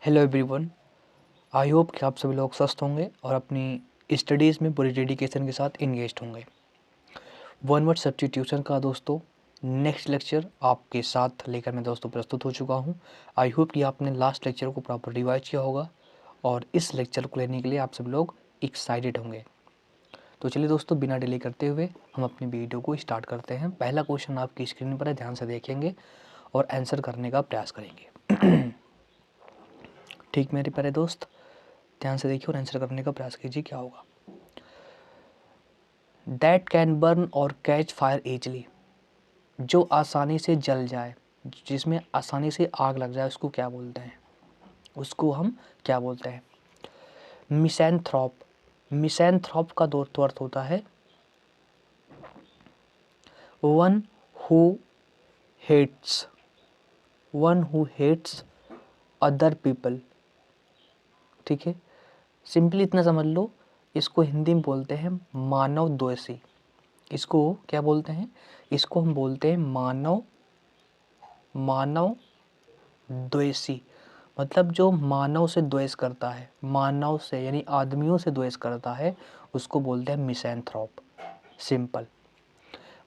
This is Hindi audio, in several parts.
Hello everyone. आई होप कि आप सभी लोग स्वस्थ होंगे और अपनी स्टडीज़ में पूरी डेडिकेशन के साथ इंगेज होंगे। वन वर्ड सब्स्टिट्यूशन का दोस्तों नेक्स्ट लेक्चर आपके साथ लेकर मैं दोस्तों प्रस्तुत हो चुका हूं। आई होप कि आपने लास्ट लेक्चर को प्रॉपर रिवाइज किया होगा और इस लेक्चर को लेने के लिए आप सब लोग एक्साइटेड होंगे। तो चलिए दोस्तों, बिना डिले करते हुए हम अपनी वीडियो को स्टार्ट करते हैं। पहला क्वेश्चन आपकी स्क्रीन पर है, ध्यान से देखेंगे और आंसर करने का प्रयास करेंगे। ठीक मेरे प्यारे दोस्त, ध्यान से देखिए और आंसर करने का प्रयास कीजिए। क्या होगा? दैट कैन बर्न और कैच फायर इजली, जो आसानी से जल जाए, जिसमें आसानी से आग लग जाए, उसको क्या बोलते हैं? उसको हम क्या बोलते हैं? मिसैंथ्रोप। मिसैंथ्रोप का दो अर्थ होता है one who hates, one who hates other people. ठीक है, सिंपली इतना समझ लो, इसको हिंदी में बोलते हैं मानव द्वेषी। इसको क्या बोलते हैं? इसको हम बोलते हैं मानव द्वेषी। मतलब जो मानव से द्वेष करता है, मानव से यानी आदमियों से द्वेष करता है, उसको बोलते हैं मिसैंथ्रोप। सिंपल।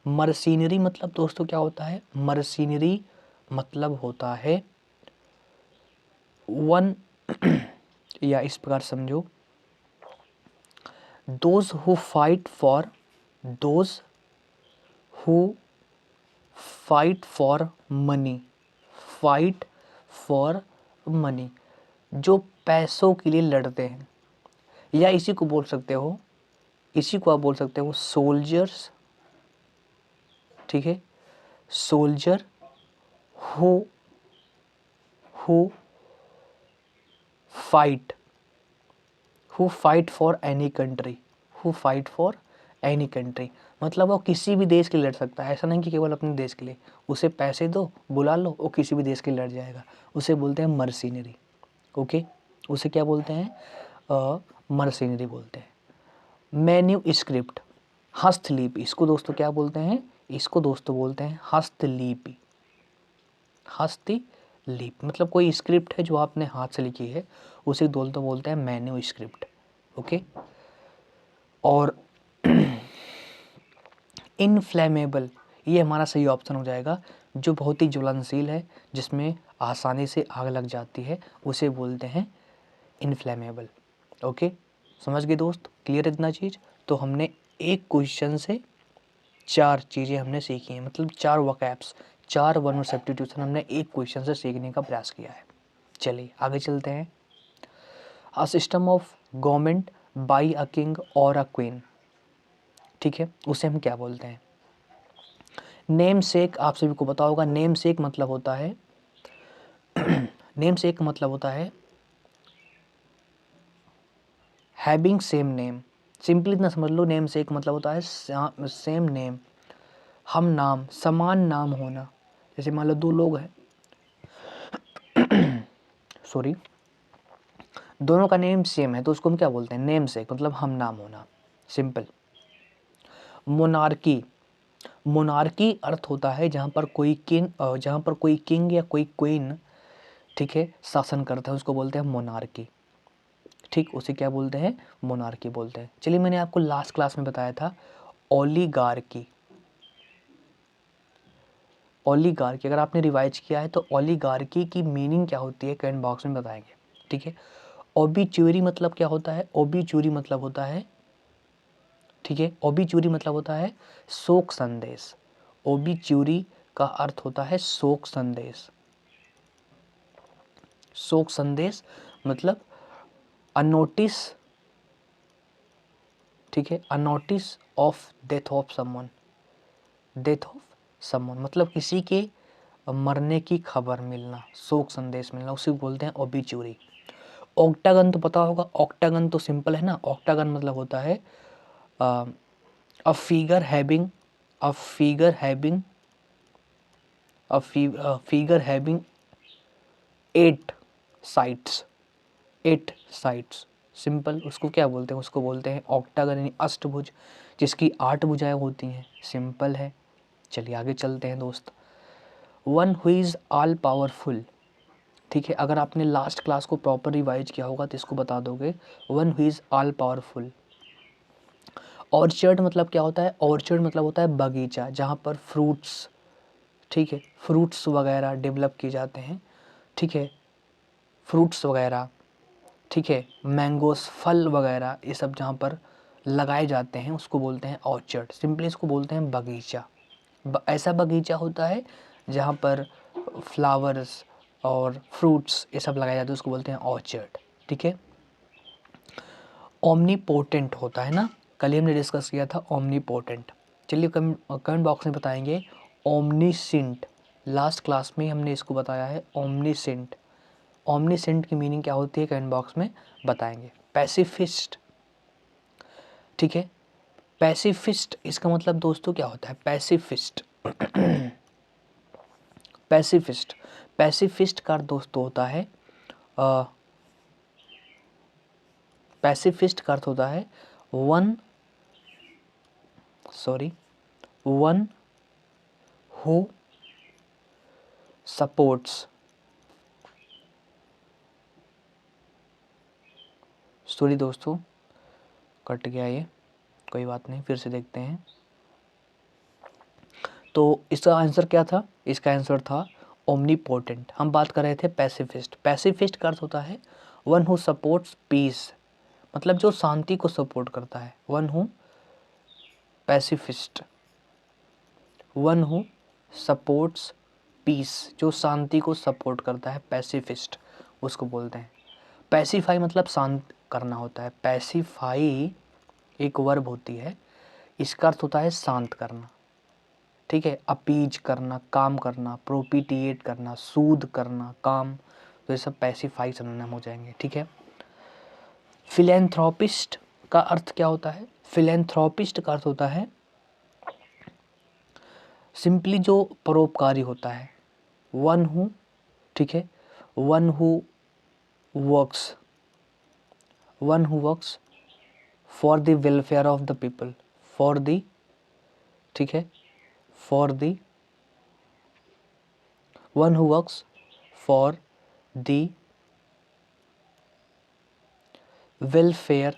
मर्सिनरी मतलब दोस्तों क्या होता है? मर्सिनरी मतलब होता है वन या इस प्रकार समझो, those who fight for, those who fight for money, fight for money, जो पैसों के लिए लड़ते हैं। या इसी को बोल सकते हो, इसी को आप बोल सकते हो सोल्जर्स। ठीक है, soldier who who fight, who fight for any country, who fight for any country. मतलब वो किसी भी देश के लिए लड़ सकता है, ऐसा नहीं कि केवल अपने देश के लिए। उसे पैसे दो, बुला लो, वो किसी भी देश के लिए लड़ जाएगा। उसे बोलते हैं मर्सिनरी। ओके, उसे क्या बोलते हैं? मर्सिनरी बोलते हैं। मेन्यू स्क्रिप्ट, हस्तलिपि, इसको दोस्तों क्या बोलते हैं? इसको दोस्तों बोलते हैं हस्तलिपि। हस्तलिपि मतलब कोई स्क्रिप्ट है जो आपने हाथ से लिखी है, उसे दोस्तों बोलते हैं मेन्यू स्क्रिप्ट। ओके, और इनफ्लेमेबल, ये हमारा सही ऑप्शन हो जाएगा। जो बहुत ही ज्वलनशील है, जिसमें आसानी से आग लग जाती है, उसे बोलते हैं इनफ्लेमेबल। ओके, समझ गए दोस्त? क्लियर इतना चीज़? तो हमने एक क्वेश्चन से 4 चीज़ें हमने सीखी हैं, मतलब 4 वोकैब्स, 4 वन वर्ड सब्स्टिट्यूशन हमने एक क्वेश्चन से सीखने का प्रयास किया है। चलिए आगे चलते हैं। A system of government by a king और अ क्वीन। ठीक है, उसे हम क्या बोलते हैं? नेम सेक, आप सभी को पता होगा। नेम सेक मतलब होता है नेम सेक मतलब होता है हैविंग सेम नेम। सिंपली इतना समझ लो, नेम सेक मतलब होता है सेम नेम, हम नाम, समान नाम होना। जैसे मान लो 2 लोग हैं, सॉरी, दोनों का नेम सेम है, तो उसको हम क्या बोलते हैं? नेम सेक, मतलब हम नाम होना। सिंपल। मोनार्की, मोनार्की अर्थ होता है जहाँ पर कोई किंग या कोई क्वीन, ठीक है, शासन करता है, उसको बोलते हैं मोनार्की। ठीक, उसे क्या बोलते हैं? मोनार्की बोलते हैं। चलिए, मैंने आपको लास्ट क्लास में बताया था ओलिगार्की। ओलिगार्की अगर आपने रिवाइज किया है तो ओलिगार्की की मीनिंग क्या होती है कमेंट बॉक्स में बताएंगे। ठीक है, ओबीच्यूरी मतलब क्या होता है? ओबीच्यूरी मतलब होता है, ठीक है, ओबीच्यूरी मतलब होता है शोक संदेश। ओबीच्यूरी का अर्थ होता है शोक संदेश। शोक संदेश मतलब अ नोटिस, ठीक है, a notice of death of someone, death of someone मतलब किसी के मरने की खबर मिलना, शोक संदेश मिलना, उसे बोलते हैं ओबीच्यूरी। ऑक्टागन तो पता होगा, ऑक्टागन तो सिंपल है ना। ऑक्टागन मतलब होता है a figure having, a figure having, a figure having 8 sides, 8 sides. Simple, उसको क्या बोलते हैं? उसको बोलते हैं ऑक्टागन, यानी अष्टभुज, जिसकी 8 भुजाएं होती हैं। सिंपल है। चलिए आगे चलते हैं दोस्त। One who is all powerful, ठीक है, अगर आपने लास्ट क्लास को प्रॉपर रिवाइज किया होगा तो इसको बता दोगे, one who is all powerful. Orchard मतलब क्या होता है? ऑर्चर्ड मतलब होता है बगीचा, जहाँ पर फ्रूट्स, ठीक है, फ्रूट्स वगैरह डेवलप किए जाते हैं, ठीक है, फ्रूट्स वगैरह, ठीक है, मैंगोस, फल वगैरह, ये सब जहाँ पर लगाए जाते हैं उसको बोलते हैं ऑर्चर्ड। सिंपली इसको बोलते हैं बगीचा। ऐसा बगीचा होता है जहाँ पर फ्लावर्स और फ्रूट्स ये सब लगाए जाते हैं, उसको बोलते हैं ऑर्चर्ड। ठीक है, ओमनीपोटेंट होता है ना, कल ही हमने डिस्कस किया था ओमनीपोटेंट। चलिए कमेंट बॉक्स में बताएंगे ओमनीसेंट। लास्ट क्लास में हमने इसको बताया है ओमनीसेंट। ओमनीसेंट की मीनिंग क्या होती है कमेंट बॉक्स में बताएंगे। पैसिफिस्ट, ठीक है, पैसिफिस्ट इसका मतलब दोस्तों क्या होता है? पैसिफिस्ट पैसिफिस्ट पैसिफिस्ट का अर्थ दोस्तों होता है पैसिफिस्ट का अर्थ होता है वन हु सपोर्ट्स, सॉरी दोस्तों कट गया ये, कोई बात नहीं, फिर से देखते हैं। तो इसका आंसर क्या था? इसका आंसर था ओमनीपोटेंट। हम बात कर रहे थे पैसिफिस्ट। पैसिफिस्ट का अर्थ होता है वन हु सपोर्ट्स पीस, मतलब जो शांति को सपोर्ट करता है। One who pacifist, one who supports peace, जो शांति को सपोर्ट करता है, पैसिफिस्ट उसको बोलते हैं। पैसिफाई मतलब शांत करना होता है। पैसिफाई एक वर्ब होती है, इसका अर्थ होता है शांत करना। ठीक है, अपीज करना, काम करना, प्रोपिटिएट करना, सूद करना, काम, तो ये सब पैसिफाई सिनोनिम हो जाएंगे। ठीक है, फिलेंथ्रोपिस्ट का अर्थ क्या होता है? फिलेंथ्रोपिस्ट का अर्थ होता है सिंपली जो परोपकारी होता है। वन हु, ठीक है, one who works for the welfare of the people, for the, ठीक है, for the, one who works for the welfare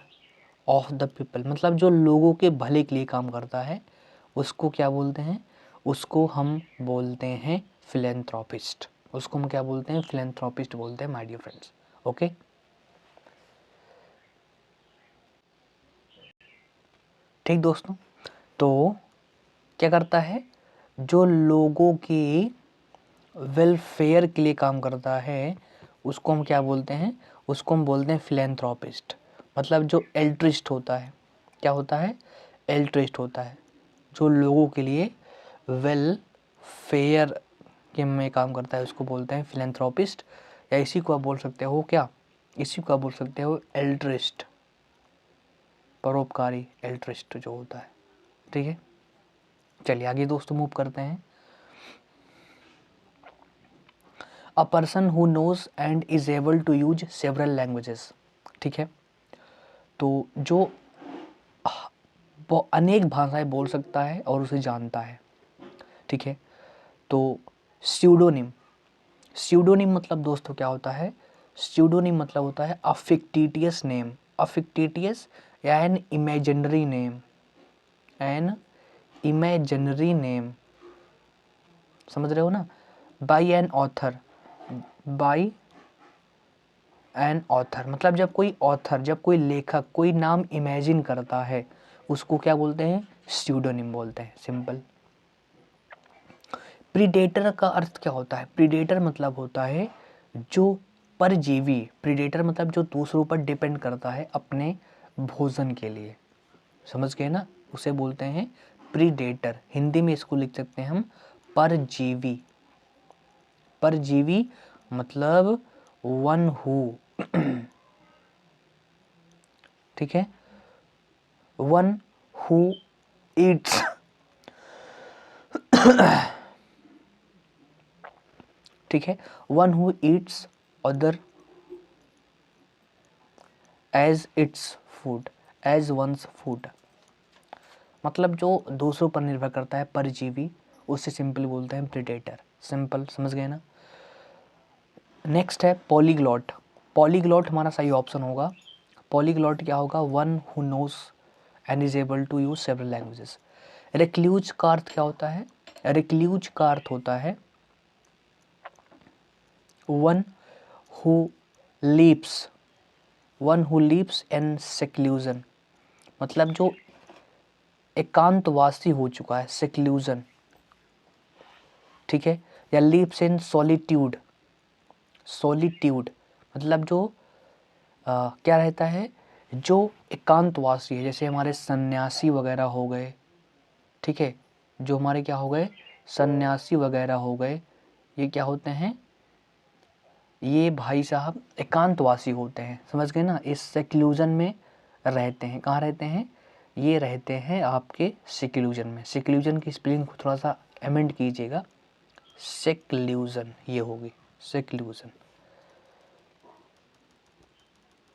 of the people, मतलब जो लोगों के भले के लिए काम करता है उसको क्या बोलते हैं? उसको हम बोलते हैं फिलेंथ्रोपिस्ट। उसको हम क्या बोलते हैं? फिलेंथ्रोपिस्ट बोलते हैं माय डियर फ्रेंड्स। ओके, ठीक दोस्तों, तो क्या करता है? जो लोगों की वेलफेयर के लिए काम करता है उसको हम क्या बोलते हैं? उसको हम बोलते हैं फिलेंथ्रोपिस्ट। मतलब जो एल्ट्रिस्ट होता है, क्या होता है? एल्ट्रिस्ट होता है, जो लोगों के लिए वेलफेयर के में काम करता है उसको बोलते हैं फिलेंथ्रोपिस्ट। या इसी को आप बोल सकते हो क्या? इसी को आप बोल सकते हो एल्ट्रिस्ट, परोपकारी एल्ट्रिस्ट जो होता है। ठीक है, चलिए आगे दोस्तों मूव करते हैं। A person who knows and is able to use several languages. ठीक है, तो जो वो अनेक भाषाएं बोल सकता है और उसे जानता है। ठीक है, तो स्यूडोनिम, स्यूडोनिम मतलब दोस्तों क्या होता है? स्यूडोनिम मतलब होता है a fictitious name, a fictitious या an imaginary name, an imaginary name, समझ रहे हो ना? By an author, by an author मतलब जब कोई ऑथर, जब कोई लेखक कोई नाम इमेजिन करता है उसको क्या बोलते हैं? स्यूडोनिम बोलते हैं, सिंपल। प्रीडेटर का अर्थ क्या होता है? प्रीडेटर मतलब होता है जो परजीवी, प्रीडेटर मतलब जो दूसरों पर डिपेंड करता है अपने भोजन के लिए, समझ गए ना? उसे बोलते हैं प्रीडेटर। हिंदी में इसको लिख सकते हैं हम परजीवी। परजीवी मतलब वन हु, ठीक है, वन हु ईट्स, ठीक है, one who eats other as its food, as one's food, मतलब जो दूसरों पर निर्भर करता है, परजीवी, उसे सिंपल बोलते हैं प्रीडेटर। सिंपल, समझ गए ना? नेक्स्ट है पॉलीग्लॉट। पॉलीग्लॉट हमारा सही ऑप्शन होगा। पॉलीग्लॉट क्या होगा? One who knows and is able to use several languages. Recluse का अर्थ क्या होता है? रिक्लूज का अर्थ होता है one who leaves in seclusion, मतलब जो एकांतवासी हो चुका है, सेक्लूजन, ठीक है। या लीव्स इन सॉलिट्यूड, सॉलिट्यूड मतलब जो क्या रहता है, जो एकांतवासी है, जैसे हमारे सन्यासी वगैरह हो गए, ठीक है, जो हमारे क्या हो गए, सन्यासी वगैरह हो गए, ये क्या होते हैं, ये भाई साहब एकांतवासी होते हैं, समझ गए ना। इस सेक्लूजन में रहते हैं। कहाँ रहते हैं? ये रहते हैं आपके सेक्लूजन में। सेक्लूजन की स्पेलिंग को थोड़ा सा अमेंड कीजिएगा, सेक्लूजन ये होगी, सेक्लूजन,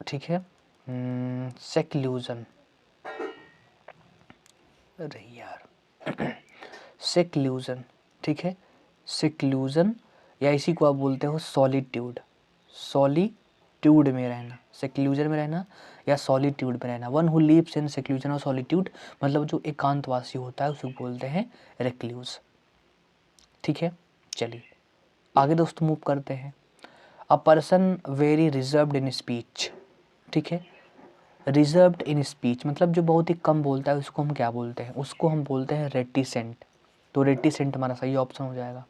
ठीक है। सेक्लूजन, अरे यार सेक्लूजन, ठीक है, सेक्लूजन, या इसी को आप बोलते हो सॉलिट्यूड, सॉलिट्यूड में रहना, सेक्लूजन में रहना या सॉलिट्यूड में रहना। One who lives in seclusion और सॉलिट्यूड मतलब जो एकांतवासी होता है उसको बोलते हैं रिक्लूज, ठीक है। चलिए आगे दोस्तों मूव करते हैं। A person very reserved in speech, ठीक है। रिजर्व्ड इन स्पीच मतलब जो बहुत ही कम बोलता है उसको हम क्या बोलते हैं? उसको हम बोलते हैं रेटिसेंट। तो रेटिसेंट हमारा सही ऑप्शन हो जाएगा।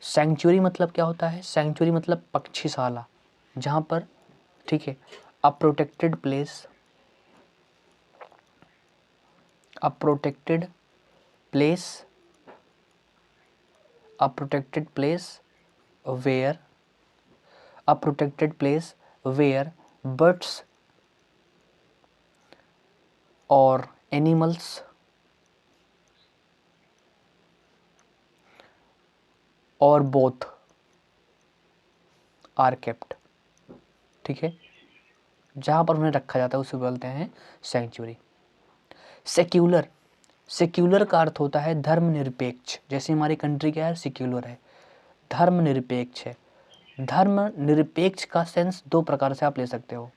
सैंक्चुरी मतलब क्या होता है? सैंक्चुरी मतलब पक्षीशाला, जहाँ पर, ठीक है, a protected place, a protected place, a protected place where, a protected place where birds और एनिमल्स और बोथ आर केप्ट, ठीक है, जहाँ पर उन्हें रखा जाता है उसे बोलते हैं सैंक्चुरी। सेक्युलर, सेक्युलर का अर्थ होता है धर्मनिरपेक्ष। जैसे हमारी कंट्री क्या है? सेक्युलर है, धर्मनिरपेक्ष है। धर्मनिरपेक्ष का सेंस दो प्रकार से आप ले सकते हो।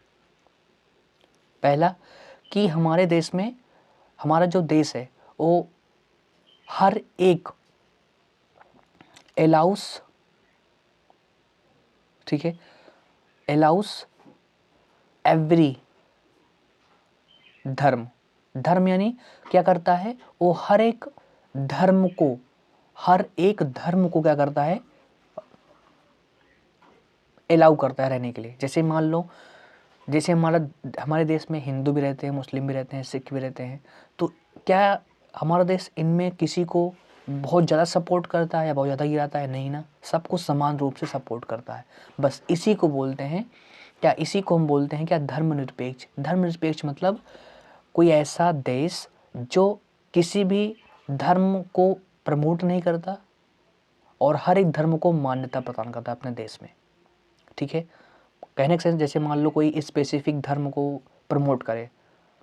पहला कि हमारे देश में, हमारा जो देश है वो हर एक अलाउस, ठीक है, अलाउस एवरी धर्म, धर्म यानी क्या करता है? वो हर एक धर्म को, हर एक धर्म को क्या करता है? अलाउ करता है रहने के लिए। जैसे मान लो, जैसे हमारे देश में हिंदू भी रहते हैं, मुस्लिम भी रहते हैं, सिख भी रहते हैं, तो क्या हमारा देश इनमें किसी को बहुत ज़्यादा सपोर्ट करता है या बहुत ज़्यादा गिराता है? नहीं ना, सबको समान रूप से सपोर्ट करता है। बस इसी को बोलते हैं क्या? इसी को हम बोलते हैं क्या? धर्मनिरपेक्ष। धर्मनिरपेक्ष मतलब कोई ऐसा देश जो किसी भी धर्म को प्रमोट नहीं करता और हर एक धर्म को मान्यता प्रदान करता है अपने देश में, ठीक है। कहने का सेंस, जैसे मान लो कोई स्पेसिफिक धर्म को प्रमोट करे,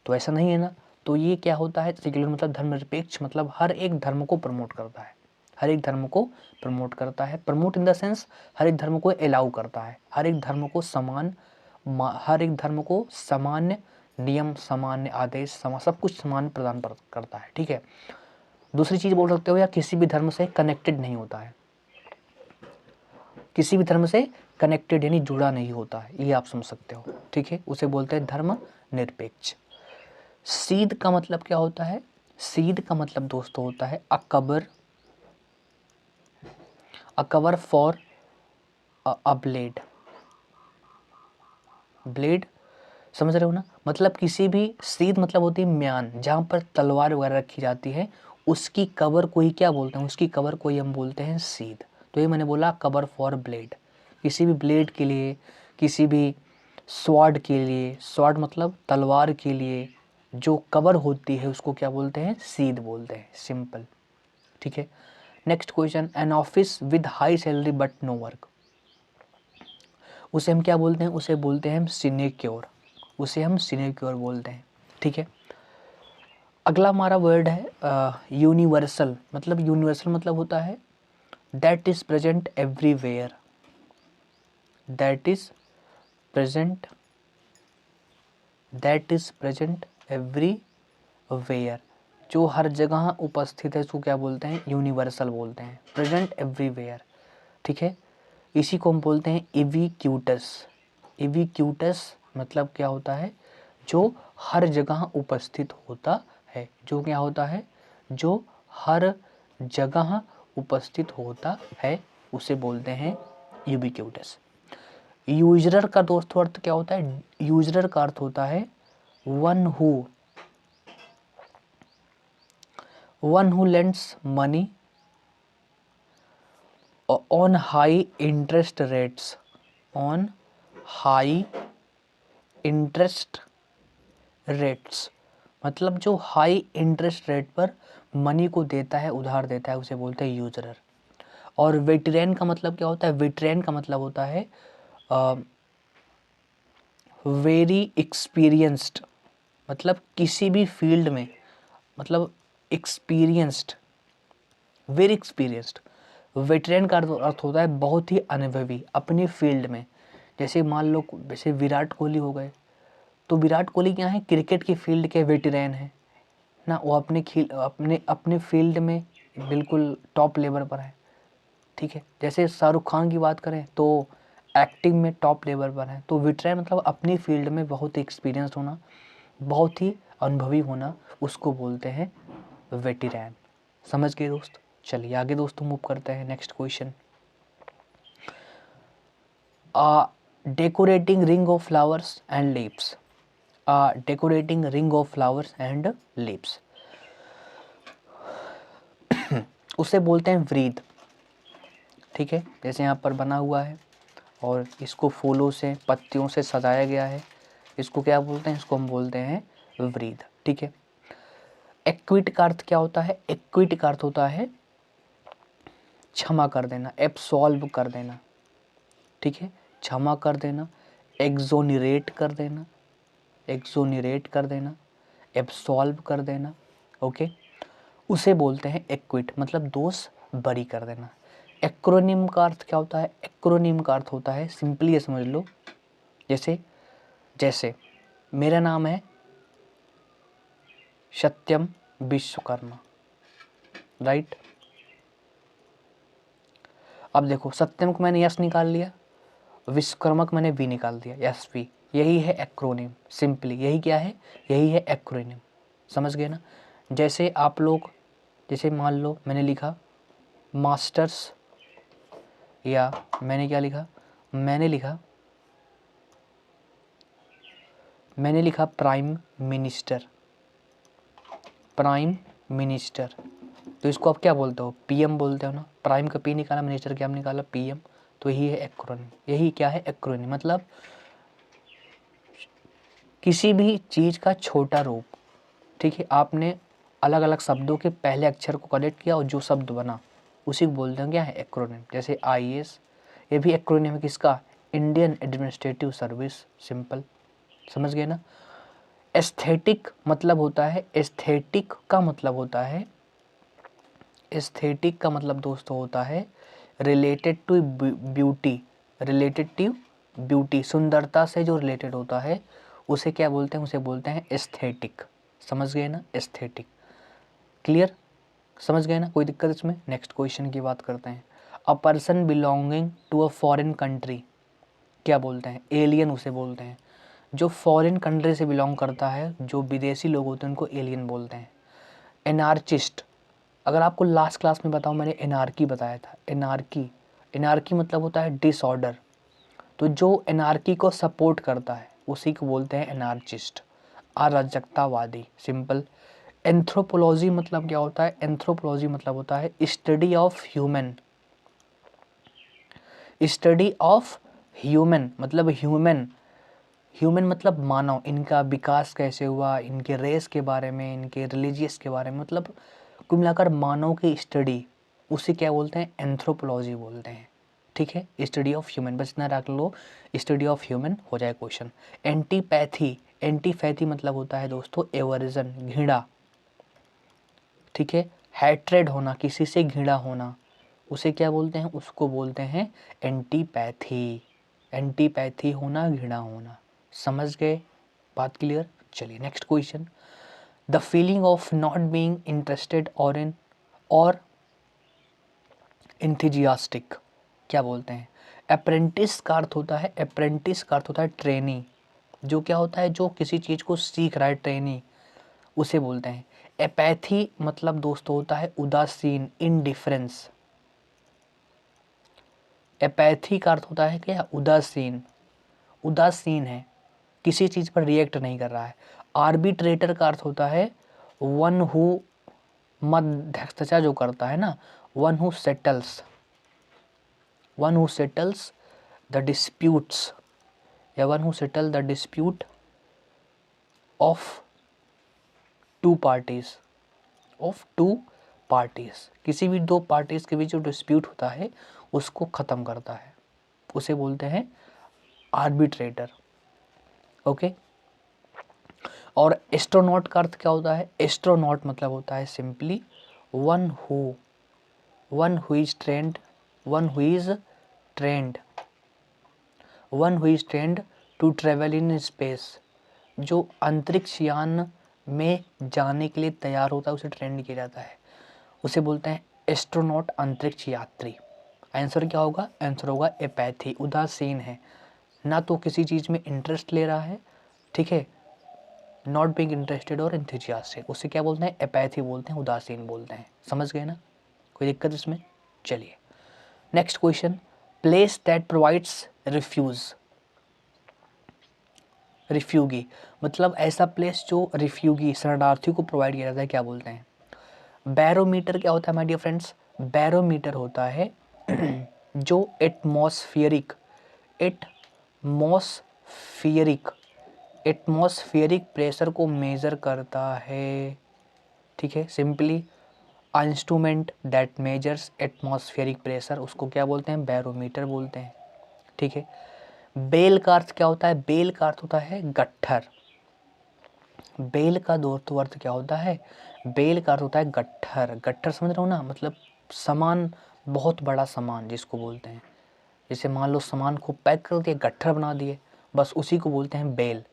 तो ऐसा नहीं है ना। तो ये क्या होता है? सेक्युलर मतलब धर्मनिरपेक्ष मतलब हर एक धर्म को प्रमोट करता है, हर एक धर्म को प्रमोट करता है। प्रमोट इन द सेंस हर एक धर्म को अलाउ करता है, हर एक धर्म को समान, हर एक धर्म को सामान्य नियम, सामान्य आदेश, सब कुछ समान प्रदान करता है, ठीक है। दूसरी चीज़ बोल सकते हो, या किसी भी धर्म से कनेक्टेड नहीं होता है, किसी भी धर्म से कनेक्टेड यानी जुड़ा नहीं होता है, ये आप समझ सकते हो, ठीक है। उसे बोलते हैं धर्म निरपेक्ष। सीध का मतलब क्या होता है? सीध का मतलब दोस्तों होता है Akbar, Akbar for a blade, blade, समझ रहे हो ना। मतलब किसी भी, सीध मतलब होती है म्यान, जहाँ पर तलवार वगैरह रखी जाती है, उसकी कवर को ही क्या बोलते हैं? उसकी कवर को ही हम बोलते हैं सीध। तो ये मैंने बोला कवर फॉर ब्लेड, किसी भी ब्लेड के लिए, किसी भी स्वॉर्ड के लिए, स्वॉर्ड मतलब तलवार के लिए जो कवर होती है उसको क्या बोलते हैं? सीध बोलते हैं, सिंपल, ठीक है। Next question, an office with high salary but no work, उसे हम क्या बोलते हैं? उसे बोलते हैं हम सिनेक्योर, उसे हम सिनेक्योर बोलते हैं, ठीक है। अगला हमारा वर्ड है यूनिवर्सल। मतलब यूनिवर्सल मतलब होता है that is present everywhere, that is present everywhere, जो हर जगह उपस्थित है, उसको क्या बोलते हैं? यूनिवर्सल बोलते हैं, प्रेजेंट एवरीवेयर। ठीक है, इसी को हम बोलते हैं इविक्यूटस। इविक्यूटस मतलब क्या होता है? जो हर जगह उपस्थित होता है। जो क्या होता है? जो हर जगह उपस्थित होता है, उसे बोलते हैं यूबिक्यूटस। यूजरर का दोस्तों अर्थ क्या होता है? यूजरर का अर्थ होता है one who lends money on high interest rates, on high interest rates, मतलब जो हाई इंटरेस्ट रेट पर मनी को देता है, उधार देता है, उसे बोलते हैं यूजरर। और वेटरेन का मतलब क्या होता है? वेटरेन का मतलब होता है वेरी एक्सपीरियंस्ड, मतलब किसी भी फील्ड में, मतलब एक्सपीरियंस्ड, वेरी एक्सपीरियंस्ड। वेटरेन का अर्थ होता है बहुत ही अनुभवी अपनी फील्ड में। जैसे मान लो, जैसे विराट कोहली हो गए, तो विराट कोहली क्या है? क्रिकेट की फील्ड के वेटरेन हैं ना, वो अपने फील्ड में बिल्कुल टॉप लेवल पर है। ठीक है, जैसे शाहरुख खान की बात करें तो एक्टिंग में टॉप लेवल पर है। तो वेटरन मतलब अपनी फील्ड में बहुत ही एक्सपीरियंस होना, बहुत ही अनुभवी होना, उसको बोलते हैं वेटरन। समझ गए दोस्त? चलिए आगे दोस्तों मूव करते हैं। Next question, decorating ring of flowers and leaves. Decorating ring of flowers and leaves, उसे बोलते हैं व्रीथ। ठीक है, जैसे यहाँ पर बना हुआ है और इसको फूलों से, पत्तियों से सजाया गया है, इसको क्या बोलते हैं? इसको हम बोलते हैं व्रीथ। ठीक है, एक्विट का अर्थ क्या होता है? एक्विट का अर्थ होता है क्षमा कर देना, एब्सॉल्व कर देना। ठीक है, क्षमा कर देना, एक्सोनरेट कर देना, एक्सोनरेट कर देना, एब्सॉल्व कर देना। ओके, उसे बोलते हैं एक्विट, मतलब दोष बरी कर देना। एक्रोनिम का अर्थ क्या होता है? एक्रोनिम का अर्थ होता है, सिंपली ये समझ लो, जैसे जैसे मेरा नाम है सत्यम विश्वकर्मा, राइट। अब देखो, सत्यम को मैंने यस निकाल लिया, विश्वकर्मा को मैंने वी निकाल दिया, यस वी। यही है एक्रोनिम, सिंपली यही क्या है? यही है एक्रोनिम। समझ गए ना? जैसे आप लोग, जैसे मान लो मैंने लिखा मास्टर्स, या मैंने क्या लिखा? मैंने लिखा प्राइम मिनिस्टर, प्राइम मिनिस्टर। तो इसको आप क्या बोलते हो? पीएम बोलते हो ना। प्राइम का पी निकाला, मिनिस्टर क्या निकाला? पीएम। तो यही है एक्रोनिम। यही क्या है? एक्रोनिम, मतलब किसी भी चीज़ का छोटा रूप। ठीक है, आपने अलग अलग शब्दों के पहले अक्षर को कलेक्ट किया और जो शब्द बना उसी को बोलते हैं क्या है? एक्रोनिम। जैसे आईएएस, ये भी एक्रोनिम है किसका? Indian administrative service, simple. समझ गए ना? एस्थेटिक मतलब होता है, एस्थेटिक का मतलब होता है, एस्थेटिक का मतलब दोस्तों होता है related to beauty, related to beauty, सुंदरता से जो रिलेटेड होता है उसे क्या बोलते हैं? उसे बोलते हैं एस्थेटिक। समझ गए ना? Aesthetic, clear? समझ गए ना? कोई दिक्कत इसमें? नेक्स्ट क्वेश्चन की बात करते हैं। A person belonging to a foreign country क्या बोलते हैं? एलियन उसे बोलते हैं। जो फॉरेन कंट्री से बिलोंग करता है, जो विदेशी लोग होते हैं, उनको एलियन बोलते हैं। एनार्चिस्ट, अगर आपको लास्ट क्लास में बताऊं, मैंने एनार्की बताया था। एनार्की, एनार्की मतलब होता है डिसऑर्डर। तो जो एनार्की को सपोर्ट करता है उसी को बोलते हैं एनार्चिस्ट, अराजकतावादी, सिंपल। एंथ्रोपोलॉजी मतलब क्या होता है? एंथ्रोपोलॉजी मतलब होता है study of human, study of human मतलब ह्यूमन, ह्यूमन मतलब मानव, इनका विकास कैसे हुआ, इनके रेस के बारे में, इनके रिलीजियस के बारे में, मतलब कुल मिलाकर मानव की स्टडी, उसे क्या बोलते हैं? एंथ्रोपोलॉजी बोलते हैं। ठीक है, स्टडी ऑफ ह्यूमन, बस इतना रख लो, स्टडी ऑफ ह्यूमन हो जाए क्वेश्चन। एंटीपैथी, एंटीपैथी मतलब होता है दोस्तों एवर्जन, घृणा। ठीक है, हैट्रेड होना, किसी से घृणा होना, उसे क्या बोलते हैं? उसको बोलते हैं एंटीपैथी। एंटीपैथी होना, घृणा होना। समझ गए? बात क्लियर? चलिए next question. The feeling of not being interested और इंथुजियास्टिक क्या बोलते हैं? अप्रेंटिस का अर्थ होता है, अप्रेंटिस का अर्थ होता है ट्रेनी, जो क्या होता है, जो किसी चीज़ को सीख रहा है, ट्रेनी, उसे बोलते हैं। एपैथी मतलब दोस्तों होता है उदासीन, इनडिफरेंस। एपैथी का अर्थ होता है क्या? उदासीन, उदासीन है, किसी चीज़ पर रिएक्ट नहीं कर रहा है। आर्बिट्रेटर का अर्थ होता है वन हु, मध्यस्थता जो करता है ना, one who settles, one who settles the disputes, या one who settle the dispute of two parties, of two parties, किसी भी दो पार्टीज के बीच जो डिस्प्यूट होता है उसको ख़त्म करता है, उसे बोलते हैं आर्बिट्रेटर। ओके। और एस्ट्रोनॉट का अर्थ क्या होता है? एस्ट्रोनॉट मतलब होता है simply one who is trained, one who is trained, one who is trained to travel in space, जो अंतरिक्ष यान में जाने के लिए तैयार होता है उसे ट्रेंड किया जाता है, उसे बोलते हैं एस्ट्रोनॉट, अंतरिक्ष यात्री। आंसर क्या होगा? आंसर होगा एपैथी, उदासीन है, ना तो किसी चीज़ में इंटरेस्ट ले रहा है, ठीक है, नॉट बीइंग इंटरेस्टेड और एंथुसियास्टिक, उसे क्या बोलते हैं? एपैथी बोलते हैं, उदासीन बोलते हैं। समझ गए ना? कोई दिक्कत इसमें? चलिए next question. Place that provides refuge, refugee मतलब ऐसा प्लेस जो रिफ्यूगी, शरणार्थी को प्रोवाइड किया जाता है, क्या बोलते हैं? बैरोमीटर क्या होता है माय डियर फ्रेंड्स? बैरोमीटर होता है जो एटमॉस्फेरिक, एटमॉस्फेरिक, एटमॉस्फेरिक प्रेशर को मेज़र करता है, ठीक है। Simply instrument that measures atmospheric pressure, उसको क्या बोलते हैं? बैरोमीटर बोलते हैं, ठीक है। बेल का अर्थ क्या होता है? बेल का अर्थ होता है गट्ठर। बेल का दोस्तों अर्थ क्या होता है? बेल का अर्थ होता है गट्ठर। गट्ठर समझ रहे हो ना? मतलब सामान, बहुत बड़ा सामान जिसको बोलते हैं, जैसे मान लो सामान को पैक कर दिए, गट्ठर बना दिए, बस उसी को बोलते हैं बेल,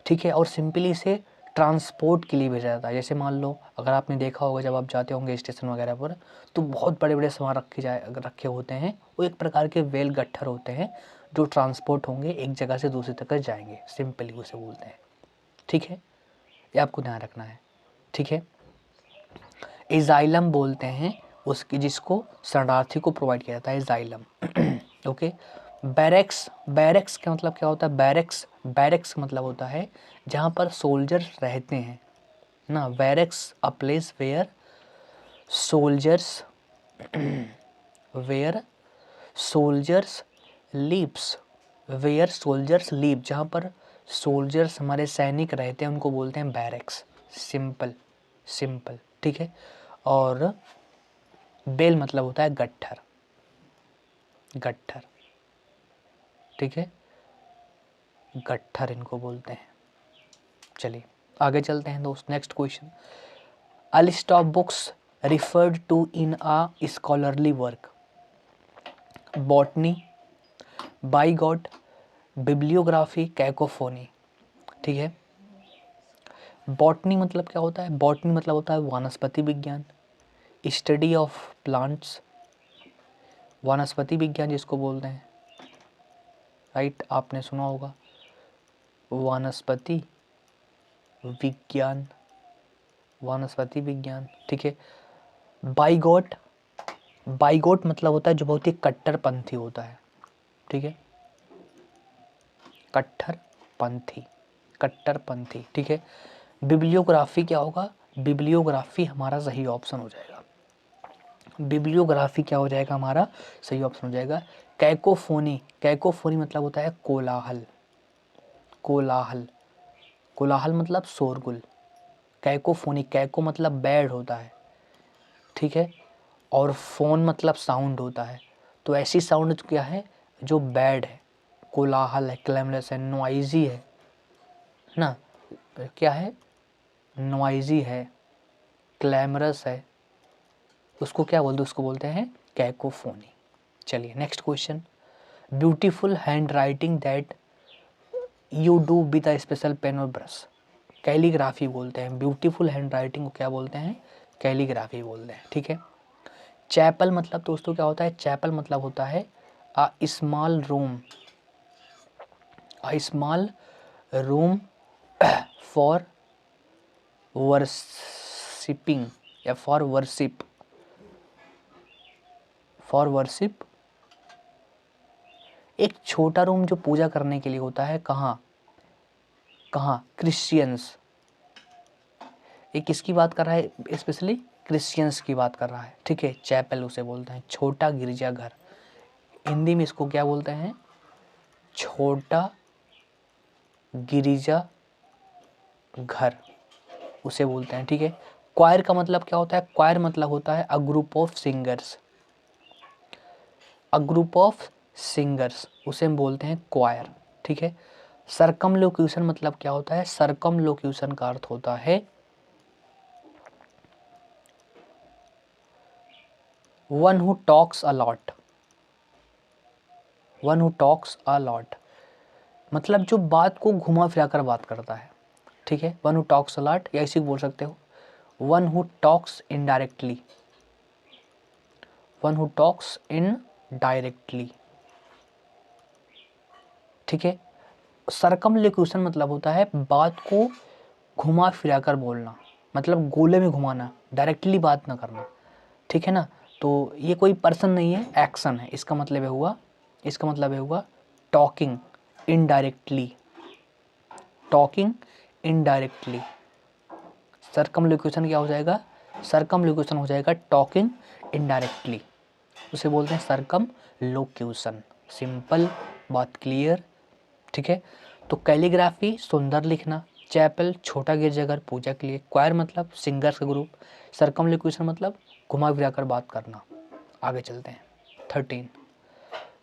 ठीक है। और सिंपली इसे ट्रांसपोर्ट के लिए भेजा जाता है। जैसे मान लो अगर आपने देखा होगा जब आप जाते होंगे स्टेशन वगैरह पर, तो बहुत बड़े बड़े सामान रखे होते हैं, वो एक प्रकार के बेल गट्ठर होते हैं जो ट्रांसपोर्ट होंगे, एक जगह से दूसरी तक जाएंगे, सिंपली उसे बोलते हैं, ठीक है। ये आपको ध्यान रखना है, ठीक है। एजाइलम बोलते हैं उसकी, जिसको शरणार्थी को प्रोवाइड किया जाता है, एजाइलम। ओके। बैरेक्स, बैरेक्स का मतलब क्या होता है? बैरेक्स, बैरेक्स का मतलब होता है जहाँ पर सोल्जर्स रहते हैं ना। Barracks a place where soldiers, where soldiers lives, where soldiers live, जहाँ पर सोल्जर्स, हमारे सैनिक रहते हैं, उनको बोलते हैं बैरेक्स। सिंपल, सिंपल, ठीक है। और बेल मतलब होता है गट्ठर, गट्ठर, ठीक है, गट्ठर इनको बोलते हैं। चलिए आगे चलते हैं दोस्त। Next question. A list of books referred to in a scholarly work, botany, bigot, bibliography, cacophony, ठीक है। बॉटनी मतलब क्या होता है? बॉटनी मतलब होता है वनस्पति विज्ञान, स्टडी ऑफ प्लांट्स, वनस्पति विज्ञान जिसको बोलते हैं, राइट, आपने सुना होगा वनस्पति विज्ञान, वनस्पति विज्ञान, ठीक है। बाइगॉट, बाइगॉट मतलब होता है जो बहुत ही कट्टरपंथी होता है, ठीक है, कट्टरपंथी, कट्टरपंथी, ठीक है। बिब्लियोग्राफी क्या होगा? बिब्लियोग्राफी हमारा सही ऑप्शन हो जाएगा, बिब्लियोग्राफी क्या हो जाएगा? हमारा सही ऑप्शन हो जाएगा। कैकोफोनी, कैकोफोनी मतलब होता है कोलाहल, कोलाहल, कोलाहल मतलब शोरगुल। कैकोफोनी, कैको मतलब बैड होता है, ठीक है, और फोन मतलब साउंड होता है, तो ऐसी साउंड क्या है जो बैड है, कोलाहल है, क्लैमरस है, नॉइजी है ना, क्या है? नॉइजी है, क्लैमरस है, उसको क्या बोलते हैं? उसको बोलते हैं कैकोफोनी। चलिए next question. Beautiful handwriting that you do with a special pen और ब्रश, कैलीग्राफी बोलते हैं। ब्यूटीफुल हैंड राइटिंग को क्या बोलते हैं? कैलीग्राफी बोलते हैं, ठीक है। चैपल मतलब दोस्तों क्या होता है? चैपल मतलब होता है a small room, a small room for worshipping या फॉर वर्शिप, एक छोटा रूम जो पूजा करने के लिए होता है। कहाँ कहाँ? क्रिश्चियंस। ये किसकी बात कर रहा है? स्पेशली क्रिश्चियंस की बात कर रहा है, ठीक है। चैपल उसे बोलते हैं, छोटा गिरजाघर। हिंदी में इसको क्या बोलते हैं? छोटा गिरिजा घर उसे बोलते हैं, ठीक है। क्वायर का मतलब क्या होता है? क्वायर मतलब होता है a group of singers, a group of singers उसे हम बोलते हैं क्वायर, ठीक है। सर्कमलोक्यूशन मतलब क्या होता है? सर्कमलोक्यूशन का अर्थ होता है one who talks a lot, one who talks a lot मतलब जो बात को घुमा फिरा कर बात करता है, ठीक है। One who talks a lot, या इसी को बोल सकते हो one who talks indirectly, one who talks in directly, ठीक है। सर्कमलोक्यूशन मतलब होता है बात को घुमा फिरा कर बोलना, मतलब गोले में घुमाना, डायरेक्टली बात ना करना, ठीक है ना। तो ये कोई पर्सन नहीं है, एक्शन है। इसका मतलब है हुआ, इसका मतलब है हुआ talking indirectly, talking indirectly. Circumlocution क्या हो जाएगा? सर्कमलोक्यूशन हो जाएगा टॉकिंग इनडायरेक्टली, उसे बोलते हैं सर्कमलोक्यूशन। सिंपल, बात क्लियर, ठीक है। तो कैलीग्राफी सुंदर लिखना, चैपल छोटा गिरजाघर पूजा के लिए, क्वायर मतलब सिंगर्स का ग्रुप, सर्कमलोक्यूशन मतलब घुमा फिरा कर बात करना। आगे चलते हैं। 13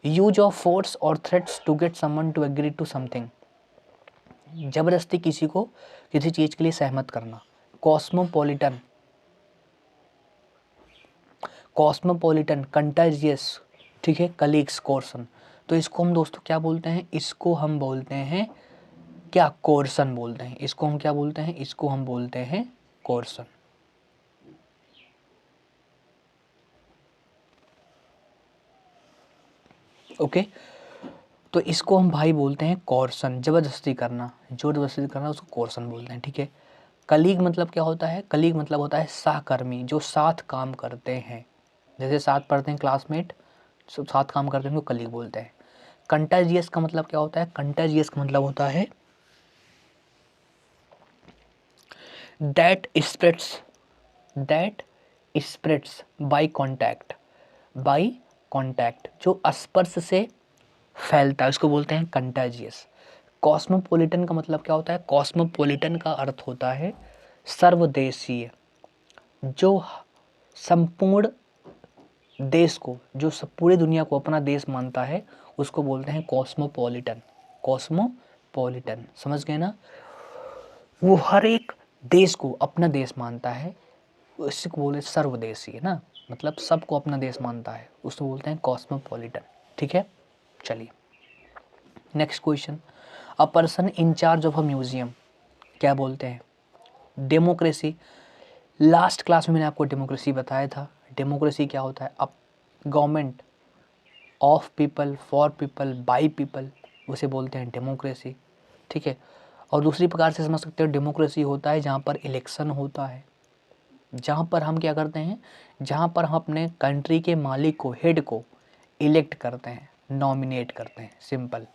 यूज ऑफ फोर्स और threats to get someone to agree to something, जबरदस्ती किसी को किसी चीज के लिए सहमत करना। कॉस्मोपॉलिटन, कॉस्मोपॉलिटन, कंटाजियस, ठीक है। कलीग्स, कोर्सन, तो इसको हम दोस्तों क्या बोलते हैं? इसको हम बोलते हैं क्या? कोर्सन बोलते हैं। इसको हम क्या बोलते हैं? इसको हम बोलते हैं कोर्सन, ओके। तो इसको हम भाई बोलते हैं कोर्सन, जबरदस्ती करना, जो जबरदस्ती करना उसको कोर्सन बोलते हैं, ठीक है। कलीग मतलब क्या होता है? कलीग मतलब होता है सहकर्मी, जो साथ काम करते हैं, जैसे साथ पढ़ते हैं क्लासमेट, साथ काम करते हैं, उनको कलीग बोलते हैं। कंटाजियस का मतलब क्या होता है? कंटाजियस का मतलब होता है that spreads, that spreads by contact, by contact, जो स्पर्श से फैलता है उसको बोलते हैं कंटाजियस। कॉस्मोपॉलिटन का मतलब क्या होता है? कॉस्मोपॉलिटन का अर्थ होता है सर्वदेशीय, जो संपूर्ण देश को, जो पूरी दुनिया को अपना देश मानता है उसको बोलते हैं कॉस्मोपॉलिटन। कॉस्मोपॉलिटन, समझ गए ना? वो हर एक देश को अपना देश मानता है, इसी को बोले सर्वदेशीय ना, मतलब सबको अपना देश मानता है, उसको बोलते हैं कॉस्मोपॉलिटन, ठीक है। चलिए next question, a person in charge of a museum क्या बोलते हैं? डेमोक्रेसी। लास्ट क्लास में मैंने आपको डेमोक्रेसी बताया था। डेमोक्रेसी क्या होता है? अब government of people, for people, by people, उसे बोलते हैं डेमोक्रेसी, ठीक है। और दूसरी प्रकार से समझ सकते हो, डेमोक्रेसी होता है जहाँ पर इलेक्शन होता है, जहाँ पर हम क्या करते हैं, जहाँ पर हम अपने कंट्री के मालिक को, हेड को इलेक्ट करते हैं, नॉमिनेट करते हैं, सिंपल,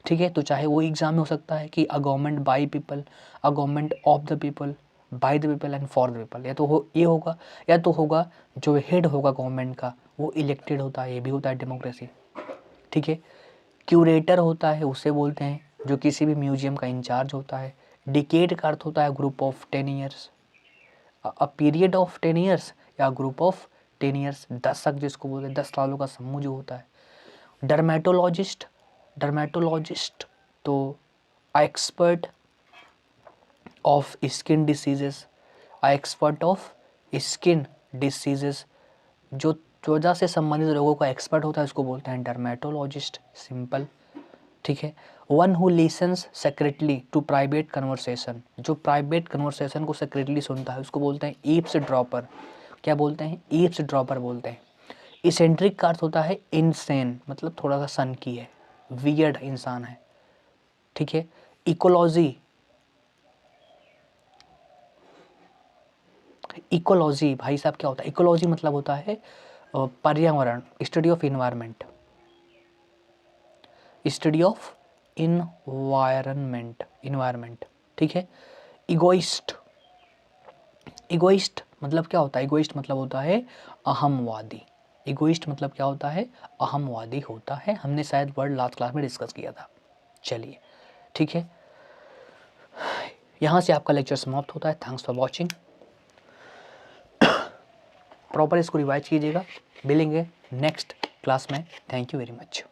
ठीक है। तो चाहे वो एग्जाम में हो सकता है कि a government by people, a government of the people, by the people and for the people, या तो ये होगा, या तो होगा जो हेड होगा गवर्नमेंट का वो इलेक्टेड होता है, ये भी होता है डेमोक्रेसी, ठीक है। क्यूरेटर होता है, उसे बोलते हैं जो किसी भी म्यूजियम का इंचार्ज होता है। डिकेड का अर्थ होता है group of 10 years, a period of 10 years या ग्रुप ऑफ 10 ईयर्स, दशक जिसको बोलते हैं, 10 सालों का समूह जो होता है। डर्मेटोलॉजिस्ट, डर्मेटोलॉजिस्ट तो expert of skin diseases, expert of skin diseases, जो त्वचा से संबंधित रोगों का एक्सपर्ट होता है उसको बोलते हैं डर्मेटोलॉजिस्ट, सिंपल, ठीक है। One who listens secretly to private conversation, जो प्राइवेट कन्वर्सेशन को सेक्रेटली सुनता है उसको बोलते हैं ईव्स ड्रॉपर। क्या बोलते हैं? ईव्स ड्रॉपर बोलते हैं। इसेंट्रिक का अर्थ होता है इनसेन, मतलब थोड़ा सा सन की है, वियर्ड इंसान है, ठीक है। इकोलॉजी, इकोलॉजी भाई साहब क्या होता है? इकोलॉजी मतलब होता है पर्यावरण, study of environment, study of environment, environment, ठीक है। इगोइस्ट, इगोइस्ट मतलब क्या होता है? इगोइस्ट मतलब होता है अहमवादी। इगोइस्ट मतलब क्या होता है? अहमवादी होता है। हमने शायद वर्ड लास्ट क्लास में डिस्कस किया था। चलिए ठीक है, यहाँ से आपका लेक्चर समाप्त होता है। Thanks for watching. प्रॉपर इसको रिवाइज कीजिएगा, मिलेंगे नेक्स्ट क्लास में। Thank you very much.